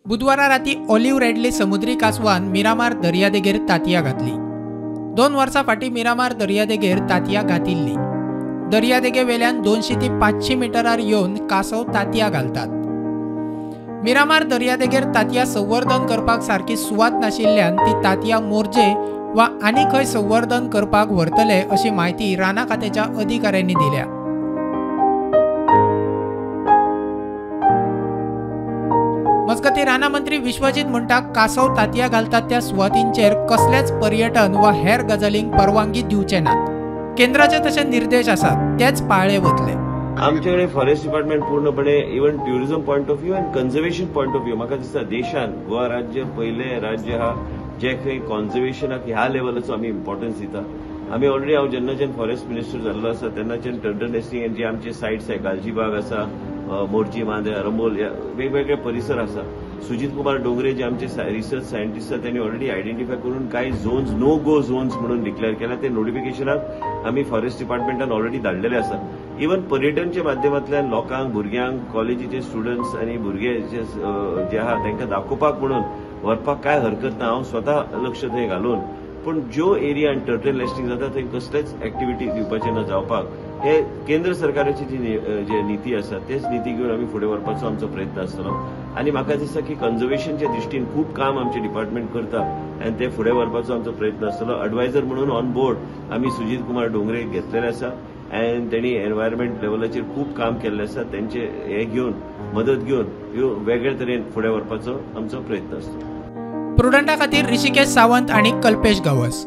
बुधवारा राती olive readily समुद्री कासवान मिरामार दर्यादेगेर तांतयां घातली। 2 वर्सां फाटीं मिरामार दर्यादेगेर तांतयां घातिल्ली। दर्यादेगे वेल्यान 200 ते 500 मिटरार येवन कासव तांतयां घालतात। मिरामार दर्यादेगेर तांतयां संवर्धन करपाक सारकी सुवात नाशिल्ल्यान ती तांतयां मोरजे वा आनी खंय संवर्धन करपाक व्हरतले अशी माहिती राना खात्याच्या अधिकाऱ्यांनी दिल्या। मजगतीं राना मंत्री विश्वजीत म्हणटा कासव तांतयां घालतात त्या सुवातींचेर कसलेच पर्यटन वा हेर गजालींक परवानगी दिवचे नात। केंद्राचे तसे निर्देश आसात तेच पाळले वतले। आमच्याकडे फॉरेस्ट डिपार्टमेंट पूर्णपणे even tourism point of view आणि कन्झर्वेशन पॉइंट ऑफ व्यू म्हाका दिसता देशान गोवा राज्य पहिले राज्य हा जे खंय कॉन्झर्वेशनाक ह्या लेवलाचो आमी इम्पॉर्टन्स दिता। आमी ऑलरेडी हांव जेन्ना फॉरेस्ट मिनिस्टर जाल्लो आसा तेन्नाच्यान टर्टल नेस्टिंग जे आमचे सायट्स आहे गालजीबाग आसा, मोर्जी मांद्रे, अरंबोल वेगवेगळे परिसर आसा। सुजित कुमार डोंगरे जे आमचे रिसर्च सायंटिस्ट आसा त्यांनी ऑलरेडी आयडेंटिफाय करून काही झोन्स नो गो झोन्स म्हणून डिक्लेअर केला। ते नोटिफिकेशनाक आमी फॉरेस्ट डिपार्टमेंटान ऑलरेडी धाडलेले आसा। इवन पर्यटनच्या माध्यमांतल्यान लोकांक भुरग्यांक कॉलेजीचे स्टुडंट्स आनी भुरगे जे आहा तांकां दाखोवपाक म्हणून व्हरपाक काय हरकत ना। हांव स्वता लक्ष थंय घालून पण ज्यो एरिया टर्टल नेस्टिंग जाता थंय कसलेच एक्टिविटी दिवपाचे ना जावपाक हे केंद्र सरकाराची जी नीती आसा तेच नीती घेवन आमी फुडें व्हरपाचो आमचो प्रयत्न आसतलो। आनी म्हाका दिसता की कन्झर्वेशनच्या दृश्टीन खूब काम आमचे डिपार्टमेंट करता आनी ते फुडें व्हरपाचो आमचो प्रयत्न आसतलो। एडवायझर म्हणून ऑन बोर्ड आमी सुजित कुमार डोंगरे घेतलेले आसा आनी त्यांनी एनवायरमेंट लेवलाचेर खूब काम केल्लें आसा। तेंचे हे घेवन मदत घेवन वेगळे तरेन फुडें व्हरपाचो आमचो प्रयत्न आसतलो। प्रुडंटा खातीर ऋषिकेश सावंत आणि कल्पेश गावस।